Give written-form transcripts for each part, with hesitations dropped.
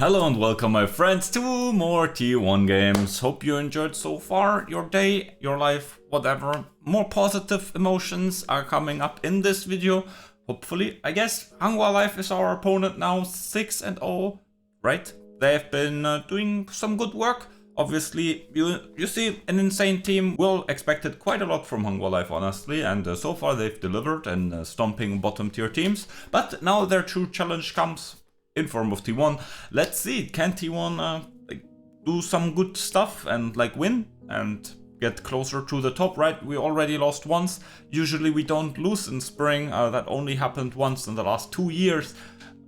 Hello and welcome my friends to more T1 games. Hope you enjoyed so far your day, your life, whatever. More positive emotions are coming up in this video. Hopefully, I guess HLE Life is our opponent now, 6-0, right? They've been doing some good work. Obviously, you see an insane team. Will expected quite a lot from HLE Life, honestly, and so far they've delivered and stomping bottom tier teams. But now their true challenge comes in form of T1. Let's see, can T1 do some good stuff and win and get closer to the top, right? We already lost once. Usually we don't lose in spring. That only happened once in the last 2 years.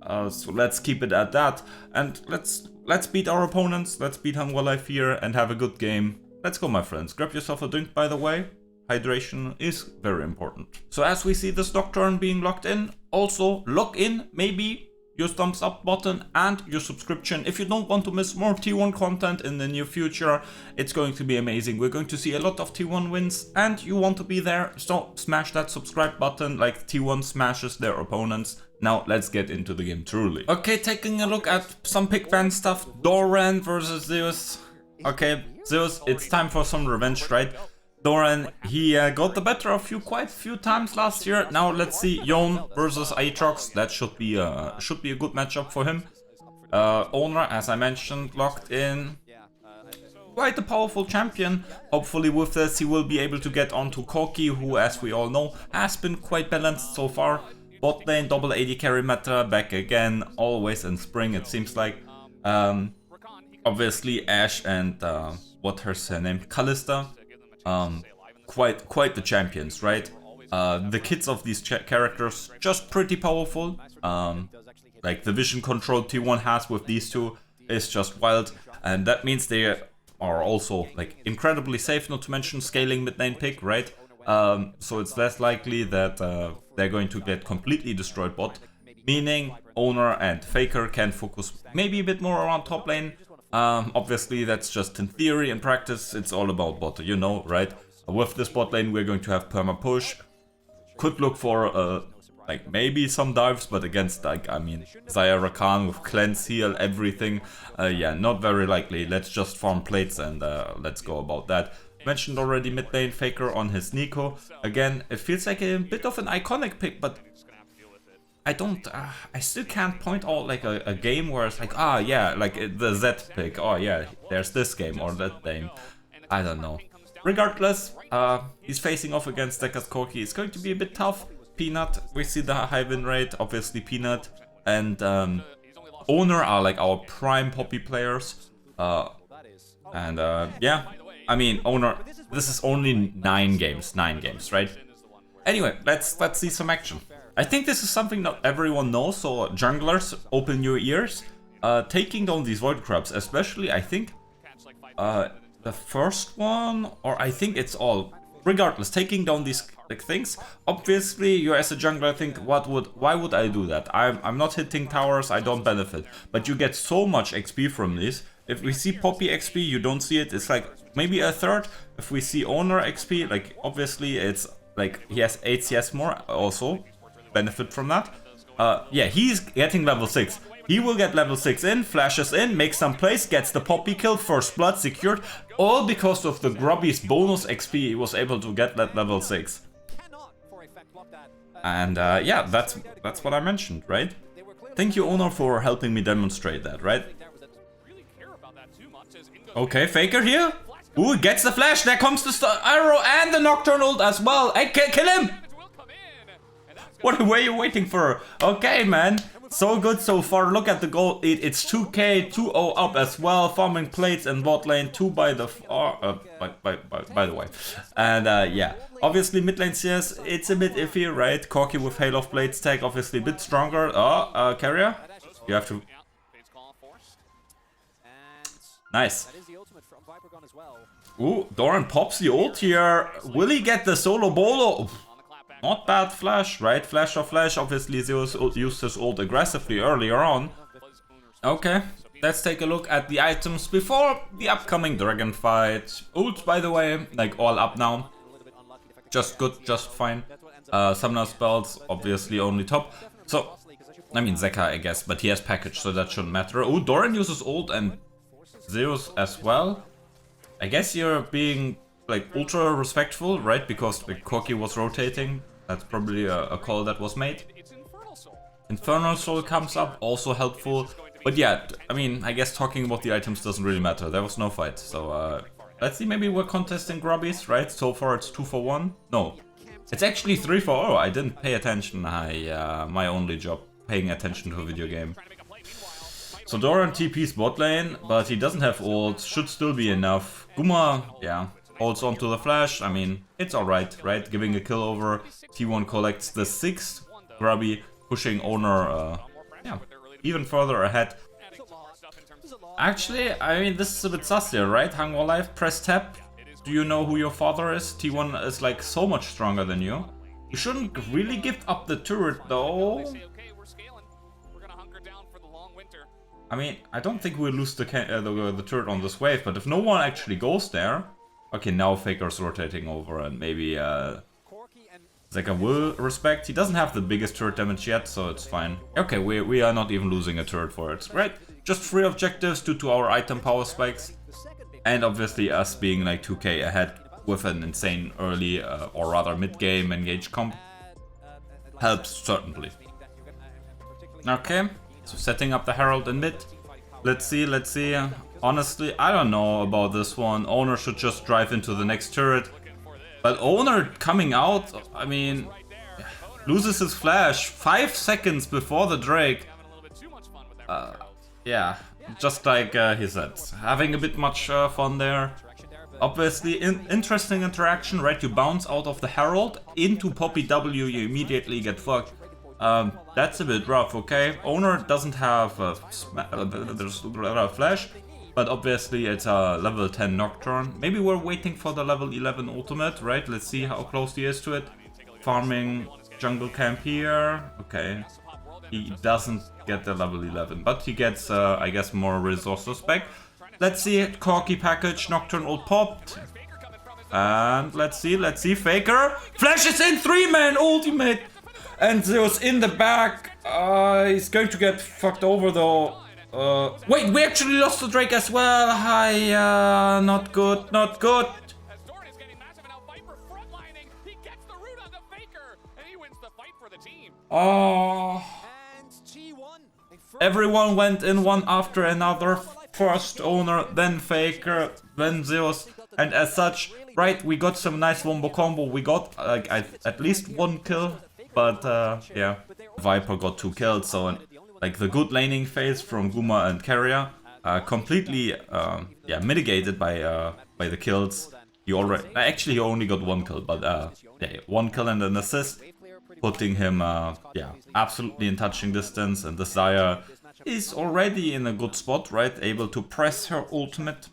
So let's keep it at that. And let's beat our opponents. Let's beat HLE Life here and have a good game. Let's go, my friends. Grab yourself a drink, by the way. Hydration is very important. So as we see this Nocturne being locked in, also log in, maybe your thumbs up button and your subscription if you don't want to miss more T1 content in the near future. It's going to be amazing. We're going to see a lot of T1 wins and you want to be there, so smash that subscribe button like T1 smashes their opponents. Now let's get into the game truly. Okay, taking a look at some pick fan stuff. Doran versus Zeus. Okay, Zeus, it's time for some revenge, right? Doran, he got the better of you quite a few times last year. Now let's see Yone versus Aatrox. That should be a good matchup for him. Owner, as I mentioned, locked in. Quite a powerful champion. Hopefully with this he will be able to get onto Corki, who, as we all know, has been quite balanced so far. Bot lane, double AD carry meta, back again, always in spring it seems like. Obviously Ashe and what's her name? Kalista. Quite the champions, right? The kits of these characters just pretty powerful. Like the vision control T1 has with these two is just wild, and that means they are also incredibly safe. Not to mention scaling mid lane pick, right? So it's less likely that they're going to get completely destroyed bot, meaning Owner and Faker can focus maybe a bit more around top lane. Obviously that's just in theory. In practice it's all about bot, you know, right? With this bot lane we're going to have perma push. Could look for maybe some dives, but against Zaya Rakan with cleanse, heal, everything, yeah, not very likely. Let's just farm plates and let's go about that. Mentioned already mid lane Faker on his Nico. Again, it feels like a bit of an iconic pick, but I still can't point out a game where it's the Z pick, oh yeah, there's this game or that game. I don't know. Regardless, he's facing off against Zeka's Corki. It's going to be a bit tough. Peanut, we see the high win rate, obviously Peanut and Owner are our prime Poppy players. Yeah, I mean Owner, this is only 9 games, right? Anyway, let's see some action. I think this is something not everyone knows, so junglers, open your ears. Taking down these void crabs, especially I think the first one, or I think it's all. Regardless, taking down these things. Obviously, you as a jungler think, why would I do that? I'm not hitting towers, I don't benefit. But you get so much XP from this. If we see Poppy XP, you don't see it. It's maybe a third. If we see Owner XP, obviously it's he has 8 CS more also. Benefit from that. Yeah, he's getting level 6. He will get level 6 in, flashes in, makes some plays, gets the Poppy kill, first blood secured, all because of the Grubby's bonus XP he was able to get that level 6. And yeah, that's what I mentioned, right? Thank you, Owner, for helping me demonstrate that, right? Okay, Faker here. Ooh, gets the flash, there comes the arrow and the Nocturne ult as well. Hey, kill him! What were you waiting for? Okay, man. So good so far. Look at the goal. It's 2k, 2-0 up as well. Farming plates and bot lane 2 by the by the way. And yeah, obviously mid lane CS, it's a bit iffy, right? Corki with Hail of Blades tag, obviously a bit stronger. Carrier, you have to. Nice. Ooh, Doran pops the ult here. Will he get the solo bolo? Not bad flash, right? Flash of flash. Obviously Zeus used his ult aggressively earlier on. Okay, let's take a look at the items before the upcoming dragon fight. Ult, by the way, all up now. Just good, just fine. Summoner spells, obviously only top. So I mean Zeka, I guess, but he has package, so that shouldn't matter. Oh, Doran uses ult and Zeus as well. I guess you're being like ultra respectful, right? Because the Corki was rotating. That's probably a call that was made. Infernal Soul comes up, also helpful. But yeah, I mean, I guess talking about the items doesn't really matter. There was no fight, so let's see. Maybe we're contesting grubbies, right? So far it's 2 for 1. No, it's actually 3 for 0. I didn't pay attention. My only job, paying attention to a video game. So Doran TP's bot lane, but he doesn't have ult. Should still be enough. Guma, yeah, holds onto the flash. I mean, it's alright, right? Giving a kill over. T1 collects the 6th grubby, pushing owner, yeah, even further ahead. Actually, I mean, this is a bit sus here, right? Hunger Life, press tab. Do you know who your father is? T1 is like so much stronger than you. You shouldn't really give up the turret though. I mean, I don't think we'll lose the turret on this wave, but if no one actually goes there... Okay, now Faker's rotating over and maybe Zeka will respect. He doesn't have the biggest turret damage yet, so it's fine. Okay, we are not even losing a turret for it, right? Just 3 objectives due to our item power spikes. And obviously us being like 2k ahead with an insane early or rather mid-game engage comp helps certainly. Okay, so setting up the Herald in mid. Let's see. Honestly, I don't know about this one. Owner should just drive into the next turret. But Owner coming out, I mean, loses his flash 5 seconds before the Drake. Yeah, just like he said, having a bit much fun there. Obviously, interesting interaction, right? You bounce out of the Herald into Poppy W, you immediately get fucked. That's a bit rough, okay? Owner doesn't have a flash, but obviously it's a level 10 Nocturne. Maybe we're waiting for the level 11 ultimate, right? Let's see how close he is to it. Farming jungle camp here. Okay. He doesn't get the level 11, but he gets, I guess, more resources back. Let's see, Corki package, Nocturne ult popped. And let's see, Faker. Flashes in, 3-man ultimate. And Zeus in the back. He's going to get fucked over though. Wait, we actually lost the Drake as well. Hi, not good, not good. Oh. Everyone went in one after another. First Owner, then Faker, then Zeus. And as such, right, we got some nice wombo combo. We got at least 1 kill. But yeah, Viper got 2 kills, so like the good laning phase from Guma and Carrier completely yeah, mitigated by the kills. He only got 1 kill, but yeah, 1 kill and an assist, putting him yeah, absolutely in touching distance. And Desire is already in a good spot, right? Able to press her ultimate,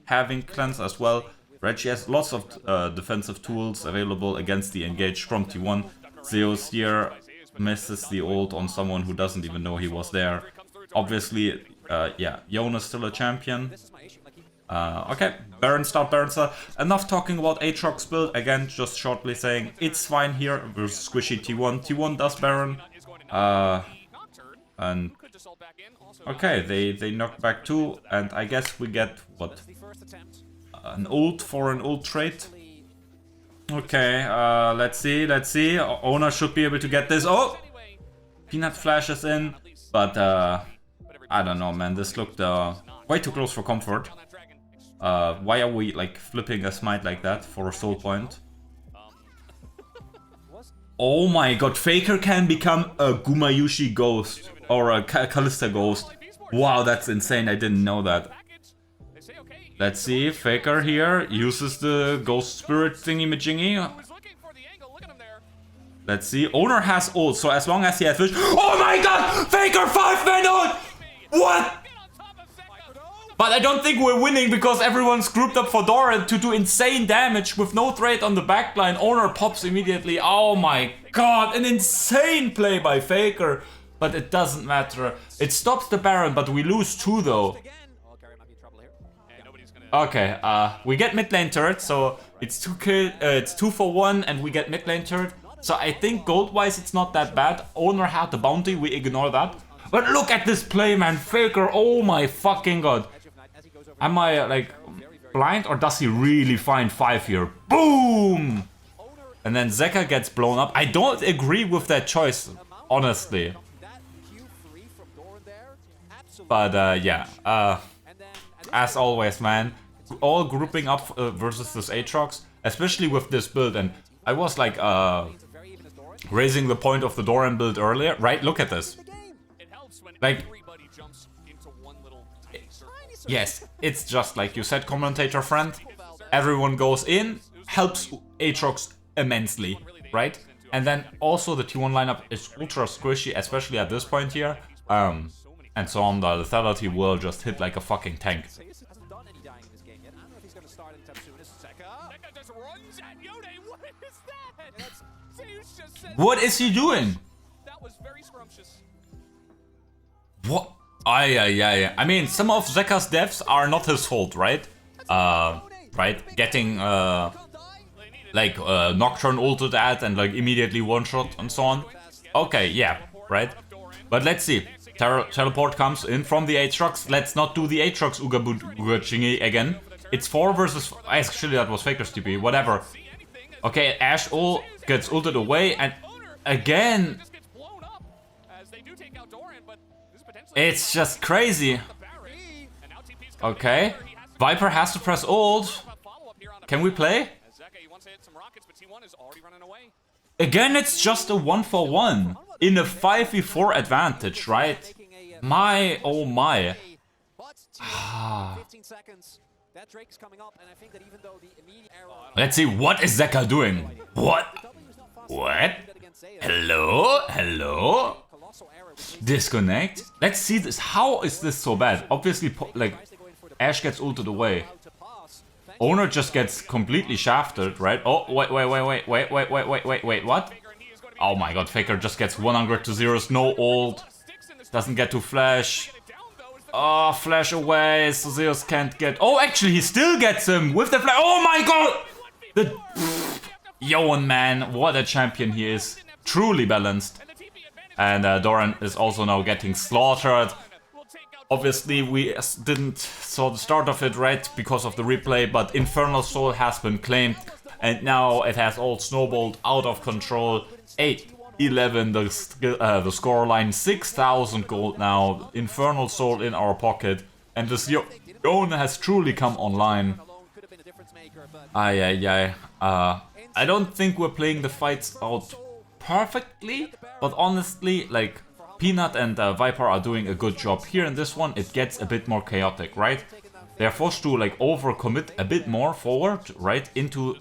having cleanse as well. Right, she has lots of defensive tools available against the engage from T1. Zeus here misses the ult on someone who doesn't even know he was there. Obviously, yeah, Yone is still a champion. Okay, Baron start. Enough talking about Aatrox's build. Again, just shortly saying it's fine here versus squishy T1. T1 does Baron. And okay, they knock back 2, and I guess we get what? An ult for an ult trait. Okay, let's see. Owner should be able to get this. Oh! Peanut flashes in, but I don't know, man. This looked way too close for comfort. Why are we like flipping a smite like that for a soul point? Oh my god, Faker can become a Gumayushi ghost or a Kalista ghost. Wow, that's insane. I didn't know that. Let's see, Faker here uses the ghost spirit thingy-majingy. Let's see, Owner has ult, so as long as he has fish. Oh my god! Faker 5-man ult! What? But I don't think we're winning because everyone's grouped up for Doran to do insane damage with no trade on the backline. Owner pops immediately. Oh my god, an insane play by Faker. But it doesn't matter. It stops the Baron, but we lose 2 though. Okay, we get mid lane turret, so it's 2 for 1 and we get mid lane turret. So I think gold-wise it's not that bad. Owner had the bounty, we ignore that. But look at this play, man. Faker, oh my fucking god. Am I like blind or does he really find 5 here? Boom! And then Zeka gets blown up. I don't agree with that choice, honestly. But yeah, as always, man, all grouping up versus this Aatrox, especially with this build. And I was like raising the point of the Doran build earlier, right? Look at this. Like, yes, it's just like you said, commentator friend. Everyone goes in, helps Aatrox immensely, right? And then also the T1 lineup is ultra squishy, especially at this point here. And so on, the lethality will just hit like a fucking tank. What is he doing? What? I mean, some of Zeka's deaths are not his fault, right? Right? Getting like Nocturne ulted at and like immediately one shot and so on. Okay, yeah, right? But let's see. Teleport comes in from the Aatrox. Let's not do the Aatrox Uga again. It's 4 versus... Actually, that was Faker's TP. Whatever. Okay, Ashe ult gets ulted away. And again... It's just crazy. Okay. Viper has to press ult. Can we play? Again, it's just a 1-for-1. In a 5v4 advantage, right? My, oh my. Let's see, what is Zeka doing? What? What? Hello? Hello? Disconnect? Let's see this. How is this so bad? Obviously, like, Ashe gets ulted away. Owner just gets completely shafted, right? Oh, wait, what? Oh my god, Faker just gets 100 to 0s, no ult. Doesn't get to flash. Oh, flash away, so Zeus can't get... Oh, actually, he still gets him with the flash. Oh my god! The... Yone, man, what a champion he is. Truly balanced. And Doran is also now getting slaughtered. Obviously, we didn't saw the start of it, right, because of the replay, but Infernal Soul has been claimed. And now it has all snowballed out of control. 8-11 the scoreline, 6,000 gold now, Infernal Soul in our pocket, and this Yone has truly come online. I don't think we're playing the fights out perfectly, but honestly, like, Peanut and Viper are doing a good job. Here in this one, it gets a bit more chaotic, right? They're forced to, like, overcommit a bit more forward, right, into...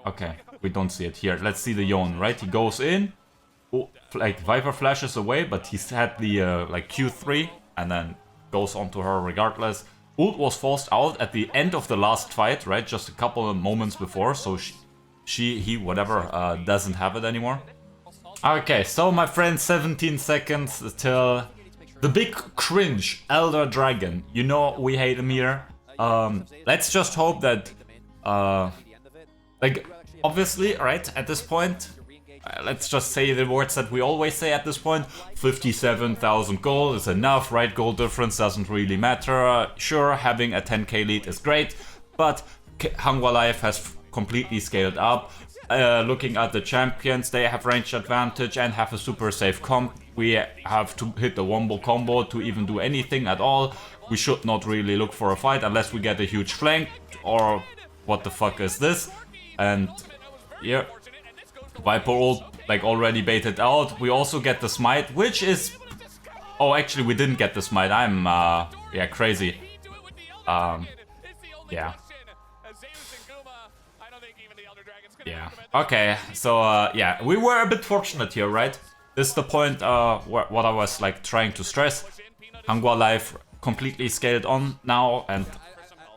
Okay. We don't see it here. Let's see the Yone, right? He goes in, like Viper flashes away, but he's had the like Q3 and then goes on to her regardless. Ult was forced out at the end of the last fight, right? Just a couple of moments before, so he whatever doesn't have it anymore. Okay, so my friend, 17 seconds till the big cringe Elder Dragon. You know we hate him here. Let's just hope that like. Obviously, right, at this point, let's just say the words that we always say at this point. 57,000 gold is enough, right? Gold difference doesn't really matter. Sure, having a 10k lead is great, but Hangwa Life has completely scaled up. Looking at the champions, they have range advantage and have a super safe comp. We have to hit the wombo combo to even do anything at all. We should not really look for a fight unless we get a huge flank, or what the fuck is this? And yeah, Viper ult like already baited out. We also get the smite, which is... Oh, actually we didn't get the smite. I'm yeah, crazy. Yeah. Yeah. Okay, so yeah, we were a bit fortunate here, right? This is the point what I was like trying to stress. Hangwa Life completely scaled on now, and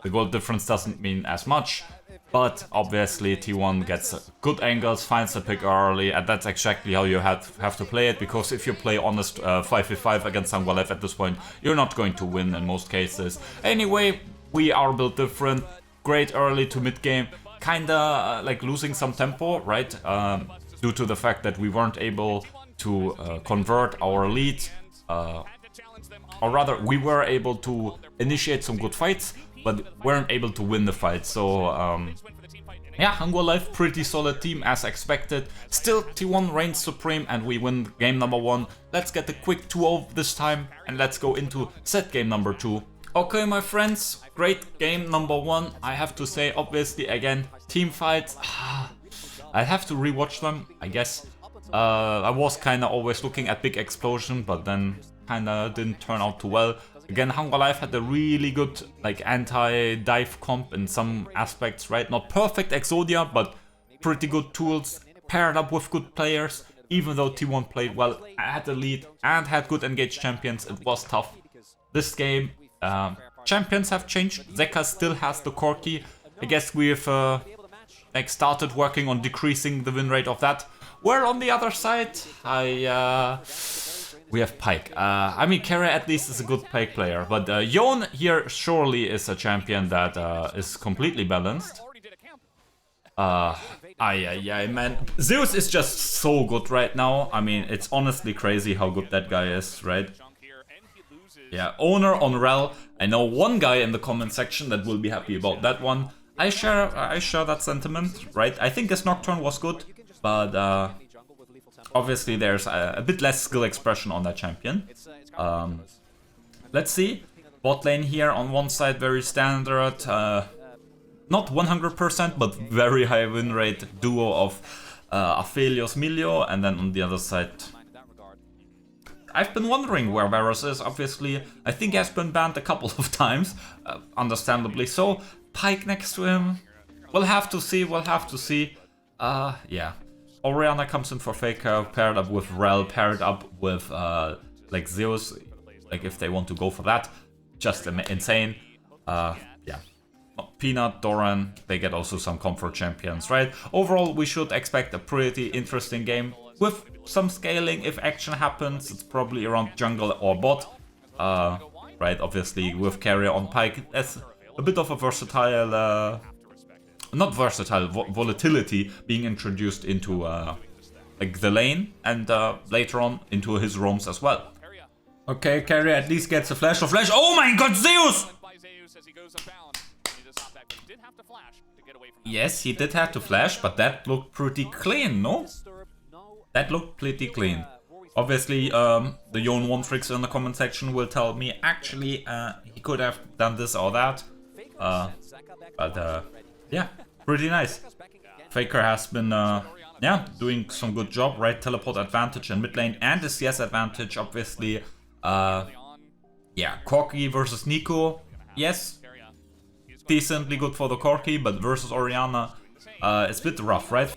the gold difference doesn't mean as much. But obviously T1 gets good angles, finds the pick early, and that's exactly how you have to play it, because if you play honest 5v5 against Hangwa Life at this point, you're not going to win in most cases. Anyway, we are built different, great early to mid game, kinda like losing some tempo, right? due to the fact that we weren't able to convert our lead, or rather, we were able to initiate some good fights, but weren't able to win the fight. So, yeah, Hungwa Life, pretty solid team as expected. Still, T1 reigns supreme and we win game number 1. Let's get a quick 2-0 this time and let's go into set game number 2. Okay, my friends, great game number 1. I have to say, obviously, again, team fights. I have to rewatch them, I guess. I was kinda always looking at big explosion, but then kinda didn't turn out too well. Again, Hungwa Life had a really good like anti-dive comp in some aspects, right? Not perfect Exodia, but pretty good tools paired up with good players. Even though T1 played well, had the lead and had good engaged champions, it was tough. This game, champions have changed. Zeka still has the Corki. I guess we've like started working on decreasing the win rate of that. Where on the other side, we have Pyke. I mean, Kara at least is a good Pyke player, but Yone here surely is a champion that is completely balanced. Man. Zeus is just so good right now. I mean, it's honestly crazy how good that guy is, right? Yeah, owner on Rel. I know one guy in the comment section that will be happy about that one. I share that sentiment, right? I think his Nocturne was good, but obviously there's a bit less skill expression on that champion. Let's see. Bot lane here on one side, very standard. Not 100%, but very high win rate duo of Aphelios Milio, and then on the other side, I've been wondering where Varus is. Obviously, I think he has been banned a couple of times, understandably so. Pyke next to him. We'll have to see. Yeah. Orianna comes in for Faker, paired up with Rel, paired up with like Zeus, like if they want to go for that. Just insane. Yeah. Peanut, Doran, they get also some comfort champions, right? Overall, we should expect a pretty interesting game with some scaling. If action happens, it's probably around jungle or bot, right? Obviously, with carrier on Pyke, that's a bit of a versatile, not versatile, volatility being introduced into like the lane, and later on into his roams as well. Okay, carrier at least gets a flash of flash. Oh my god, Zeus! Yes, he did have to flash, but that looked pretty clean, no? That looked pretty clean. Obviously, the Yone 1 tricks in the comment section will tell me, actually, he could have done this or that. But yeah, pretty nice. Faker has been, yeah, doing some good job, right? Teleport advantage in mid lane and the CS advantage, obviously. Yeah, Corki versus Nico, yes. Decently good for the Corki, but versus Orianna, it's a bit rough, right?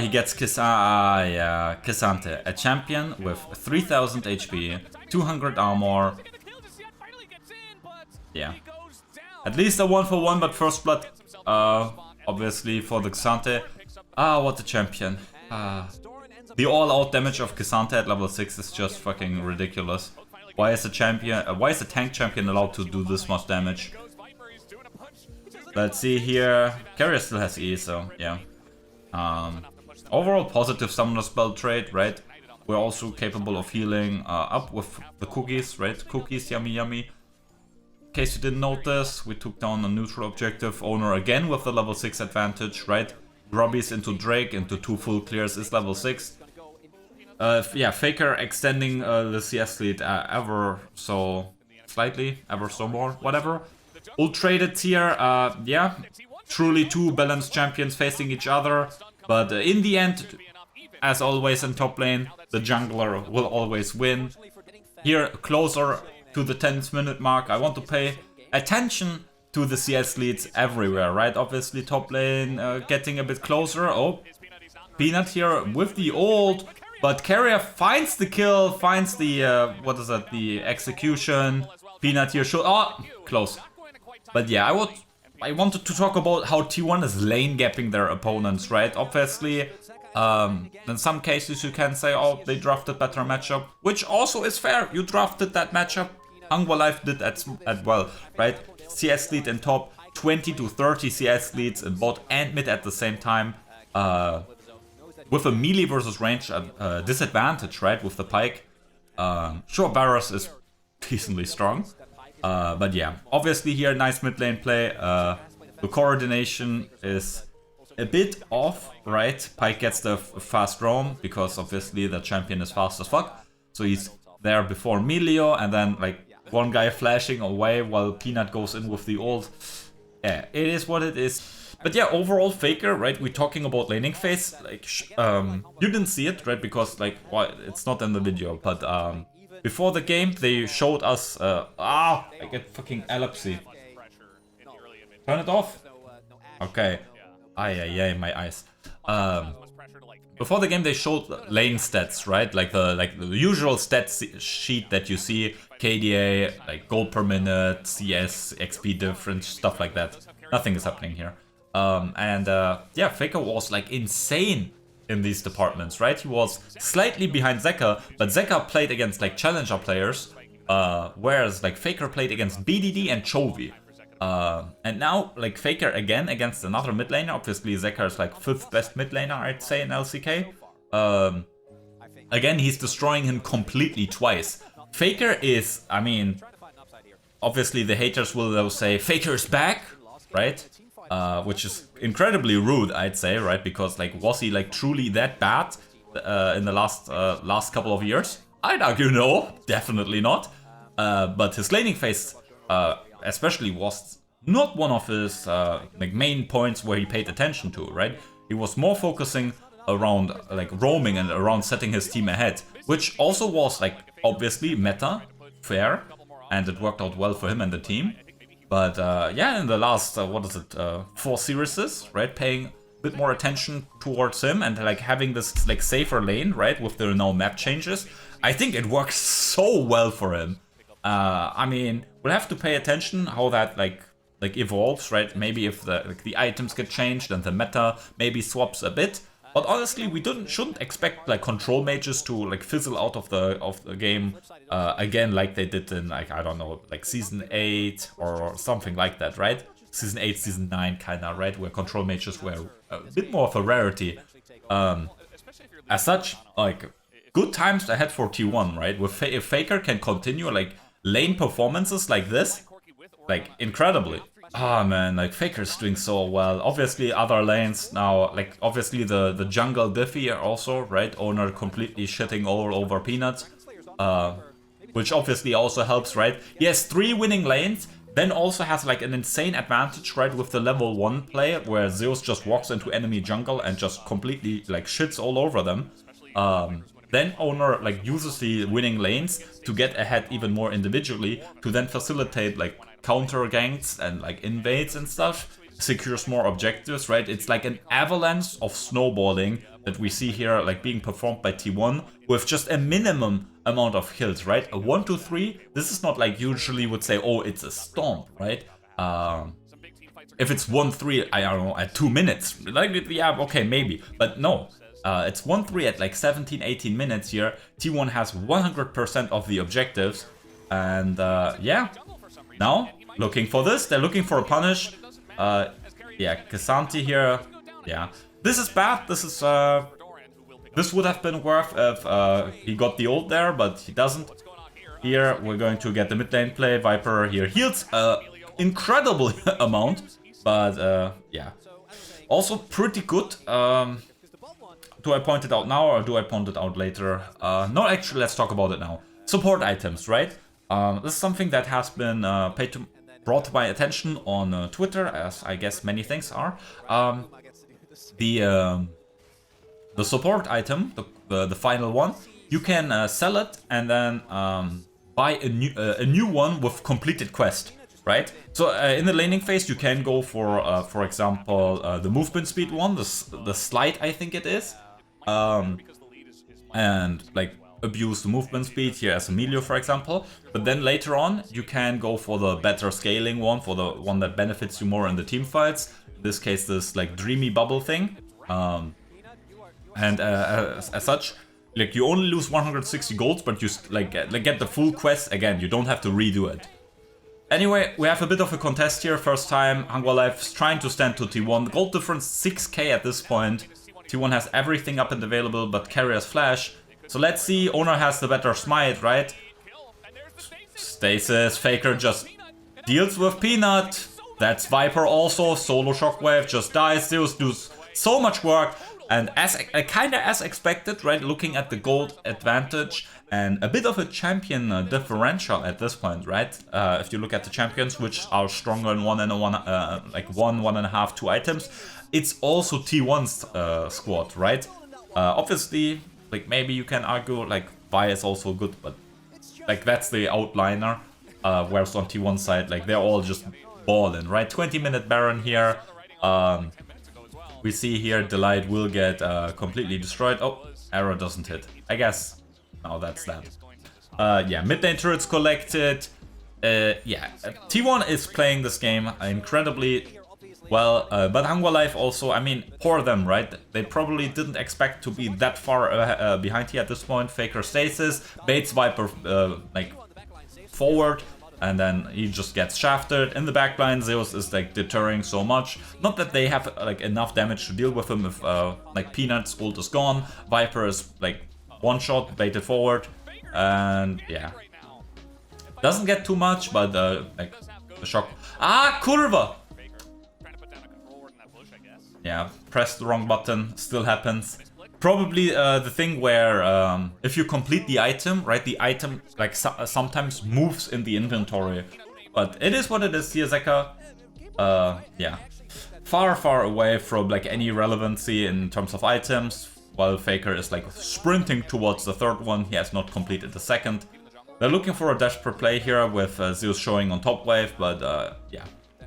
He gets K'Sante, a champion with 3000 HP, 200 armor. Yeah. At least a 1-for-1, but first blood, obviously, for the K'Sante. What a champion. The all-out damage of K'Sante at level 6 is just fucking ridiculous. Why is a tank champion allowed to do this much damage? Let's see here. Carrier still has E, so yeah. Overall positive summoner spell trade, right? We're also capable of healing up with the cookies, right? Cookies, yummy yummy. In case you didn't notice, we took down a neutral objective owner again with the level 6 advantage, right? Grubbies into Drake into 2 full clears is level 6. Yeah, Faker extending the CS lead ever so slightly, ever so more, whatever. Ult traded here, yeah, truly two balanced champions facing each other, but in the end, as always in top lane, the jungler will always win. Here, closer to the 10th minute mark, I want to pay attention to the CS leads everywhere, right? Obviously top lane getting a bit closer. Oh, Peanut here with the ult, but Carrier finds the kill, finds the, what is that, the execution. Peanut here should, oh, close. But yeah, I wanted to talk about how T1 is lane gapping their opponents, right? Obviously, in some cases you can say, oh, they drafted better matchup, which also is fair. You drafted that matchup. Hungwa Life did as well, right? CS lead in top, 20 to 30 CS leads in bot and mid at the same time. with a melee versus range disadvantage, right, with the pike. Sure, Varus is decently strong, but yeah, obviously here, nice mid lane play. The coordination is a bit off, right? Pike gets the fast roam, because obviously the champion is fast as fuck. So he's there before Melio, and then like one guy flashing away while Peanut goes in with the ult. Yeah, it is what it is. But yeah, overall Faker, right? We're talking about laning phase. Like, you didn't see it, right? Because like, well, it's not in the video. But before the game, they showed us. I get fucking epilepsy. Turn it off. Okay. Ay, my eyes. Before the game, they showed lane stats, right? Like the usual stats sheet that you see: KDA, like gold per minute, CS, XP difference, stuff like that. Nothing is happening here. Yeah, Faker was like insane in these departments, right? He was slightly behind Zeka, but Zeka played against like challenger players, whereas like Faker played against BDD and Chovy. And now, like, Faker again against another mid laner. Obviously, Zeka is like 5th best mid laner, I'd say, in LCK. Again, he's destroying him completely twice. Faker is, I mean, obviously the haters will though say, Faker's back, right? Which is incredibly rude, I'd say, right? Because, like, was he, like, truly that bad in the last couple of years? I'd argue no, definitely not. But his laning phase... especially was not one of his like main points where he paid attention to, right? He was more focusing around like roaming and around setting his team ahead, which also was like obviously meta, fair, and it worked out well for him and the team. But yeah, in the last, 4 series, right, paying a bit more attention towards him and like having this like safer lane, right, with the now map changes, I think it works so well for him. I mean, we'll have to pay attention how that like evolves, right? Maybe if the items get changed and the meta maybe swaps a bit. But honestly, we shouldn't expect like control mages to like fizzle out of the game again, like they did in like, I don't know, like season 8 or something like that, right? Season 8, season 9 kinda, right? Where control mages were a bit more of a rarity. As such, like, good times ahead for T1, right? If Faker can continue like lane performances like this, like incredibly. Ah man, like Faker's doing so well. Obviously other lanes now, like obviously the jungle Diffie also, right? Owner completely shitting all over Peanut, which obviously also helps, right? He has 3 winning lanes, then also has like an insane advantage, right? With the level 1 play where Zeus just walks into enemy jungle and just completely like shits all over them. Then Owner like uses the winning lanes to get ahead even more individually, to then facilitate like counter ganks and like invades and stuff, secures more objectives, right? It's like an avalanche of snowballing that we see here like being performed by T1 with just a minimum amount of kills, right? A 1, 2, 3, this is not like usually would say, oh, it's a stomp, right? If it's 1-3, I don't know, at 2 minutes, like, yeah, okay, maybe, but no. It's 1-3 at like 17-18 minutes here. T1 has 100% of the objectives. And yeah, now looking for this. They're looking for a punish. Yeah, Casanti here. Yeah, this is bad. This would have been worth if he got the ult there, but he doesn't. Here we're going to get the mid lane play. Viper here heals incredible amount, but yeah, also pretty good. Do I point it out now or do I point it out later? No, actually, let's talk about it now. Support items, right? This is something that has been brought to my attention on Twitter, as I guess many things are. The support item, the final one, you can sell it and then buy a new one with completed quest, right? So in the laning phase, you can go for example, the movement speed one, the slide, I think it is. And like abuse the movement speed here as Emilio, for example. But then later on, you can go for the better scaling one, for the one that benefits you more in the team fights. In this case, this like dreamy bubble thing. And as such, like you only lose 160 golds, but you like get the full quest again. You don't have to redo it. Anyway, we have a bit of a contest here. First time, Hungwa Life is trying to stand to T1. Gold difference 6k at this point. T1 has everything up and available but carrier's flash. So let's see, Owner has the better smite, right? Stasis, Faker just deals with Peanut. That's Viper also, solo shockwave, just dies. Zeus does so much work. And as kinda as expected, right? Looking at the gold advantage and a bit of a champion differential at this point, right? If you look at the champions, which are stronger in one, 1.5, 2 items, it's also T1's squad, right? Obviously, like maybe you can argue like Vi is also good, but like that's the outliner. Whereas on T1 side, like they're all just balling, right? 20-minute Baron here. We see here Delight will get completely destroyed. Oh, arrow doesn't hit. I guess. No, that's that. Yeah, mid lane turrets collected. Yeah, T1 is playing this game incredibly well, but Hangwa Life also, I mean, poor them, right? They probably didn't expect to be that far behind here at this point. Faker stasis, baits Viper like forward, and then he just gets shafted. In the backline, Zeus is like deterring so much. Not that they have like enough damage to deal with him if like Peanut's ult is gone. Viper is like one shot, baited forward, and yeah. Doesn't get too much, but like the shock. Ah, Curva! Yeah, press the wrong button, still happens. Probably the thing where if you complete the item, right, the item like sometimes moves in the inventory. But it is what it is here, Zeka. Yeah, far away from like any relevancy in terms of items, while Faker is like sprinting towards the third one. He has not completed the second. They're looking for a desperate play here with Zeus showing on top wave, but yeah.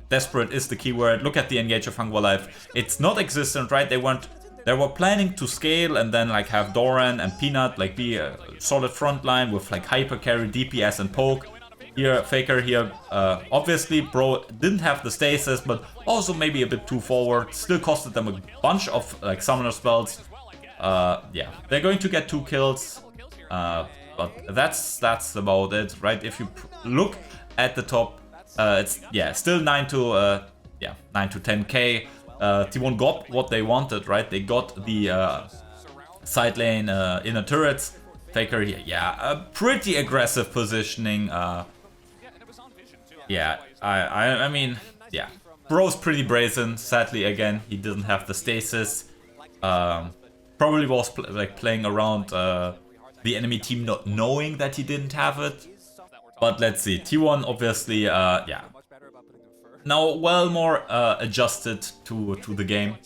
Desperate is the keyword. Look at the engage of Hangwa Life. It's not existent, right? They were planning to scale and then like have Doran and Peanut like be a solid front line with like hyper carry, DPS and poke. Here, Faker here, obviously bro didn't have the stasis, but also maybe a bit too forward. Still costed them a bunch of like summoner spells. Yeah, they're going to get 2 kills, but that's about it, right? If you look at the top, it's yeah still 9 to 10k. T1 got what they wanted, right? They got the side lane inner turrets. Faker here, yeah, a pretty aggressive positioning. Yeah, I mean, yeah, bro's pretty brazen. Sadly, again, he didn't have the stasis. Probably was like playing around the enemy team not knowing that he didn't have it. But let's see, T1 obviously, yeah, now well more adjusted to the game.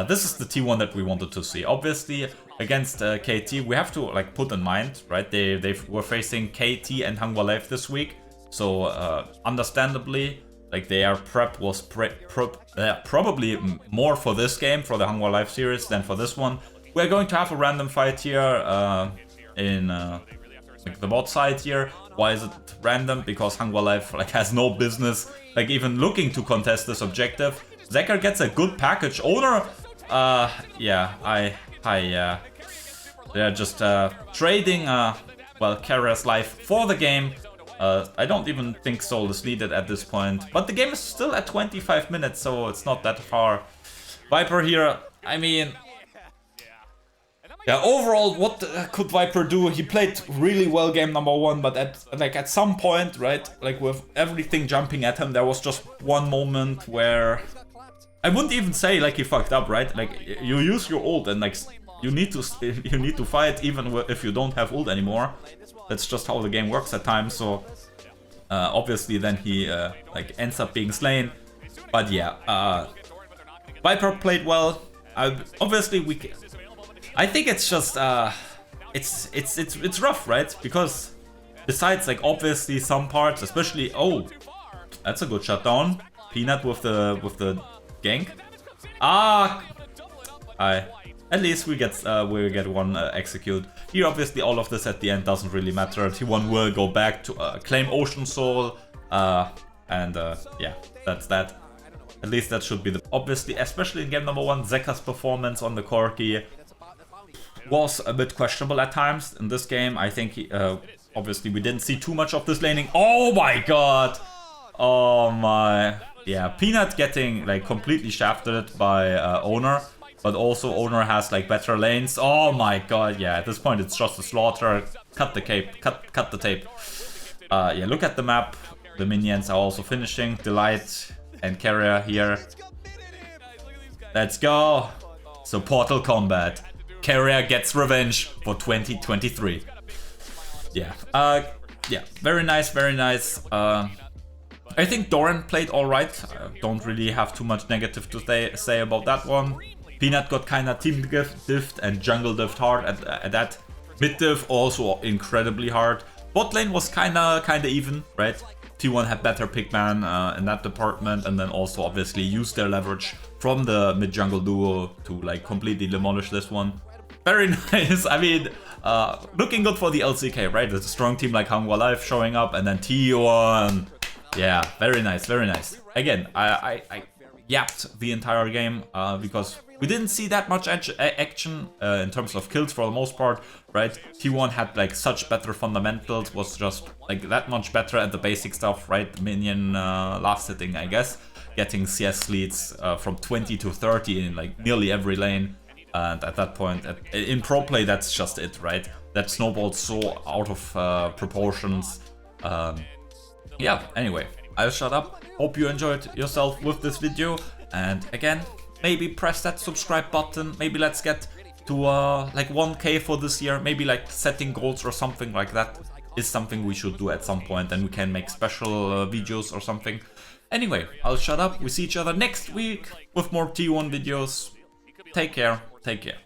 This is the T1 that we wanted to see. Obviously, against KT, we have to like put in mind, right? They were facing KT and Hangwa Life this week, so understandably, like their prep was probably more for this game, for the Hangwa Life series, than for this one. We're going to have a random fight here in like the bot side here. Why is it random? Because Hangwa Life like has no business like even looking to contest this objective. Zeka gets a good package. Owner, yeah, they're just trading well, Carrier's life for the game. I don't even think Soul is needed at this point, but the game is still at 25 minutes, so it's not that far. Viper here, I mean, yeah, overall, what could Viper do? He played really well game number 1, but at some point, right, like with everything jumping at him, there was just one moment where I wouldn't even say like he fucked up, right? Like you use your ult and like you need to fight even if you don't have ult anymore. That's just how the game works at times. So obviously then he like ends up being slain. But yeah, Viper played well. Obviously I think it's just it's rough, right? Because besides like obviously some parts, especially that's a good shutdown. Peanut with the gank. At least we get one execute. Here obviously all of this at the end doesn't really matter. T1 will go back to claim Ocean Soul, and yeah, that's that. At least that should be the obviously, especially in game number 1, Zeka's performance on the Corki was a bit questionable at times. In this game, I think he, obviously we didn't see too much of this laning. Oh my god! Oh my... Yeah, Peanut getting like completely shafted by Owner. but also Owner has like better lanes. Oh my god, yeah, at this point it's just a slaughter. Cut the cape, cut the tape. Yeah, look at the map. The minions are also finishing. Delight and Carrier here. Let's go. So Portal Combat. Carrier gets revenge for 2023. Yeah, yeah, very nice, very nice. I think Doran played alright. Don't really have too much negative to say about that one. Peanut got kinda team diffed and jungle diffed hard at that. Mid diff also incredibly hard. Bot lane was kinda even, right? T1 had better pickman in that department, and then also obviously used their leverage from the mid jungle duo to like completely demolish this one. Very nice. I mean, looking good for the LCK, right? There's a strong team like Hangwa Life showing up, and then T1. Yeah, very nice, very nice. Again, I yapped the entire game because we didn't see that much action in terms of kills for the most part, right? T1 had like such better fundamentals, was just like that much better at the basic stuff, right? Minion last hitting, I guess, getting CS leads from 20 to 30 in like nearly every lane. And at that point, in pro play, that's just it, right? That snowballed so out of proportions. Yeah, anyway, I'll shut up. Hope you enjoyed yourself with this video. And again, maybe press that subscribe button. Maybe let's get to like 1K for this year. Maybe like setting goals or something like that is something we should do at some point. And we can make special videos or something. Anyway, I'll shut up. We see each other next week with more T1 videos. Take care. Take care.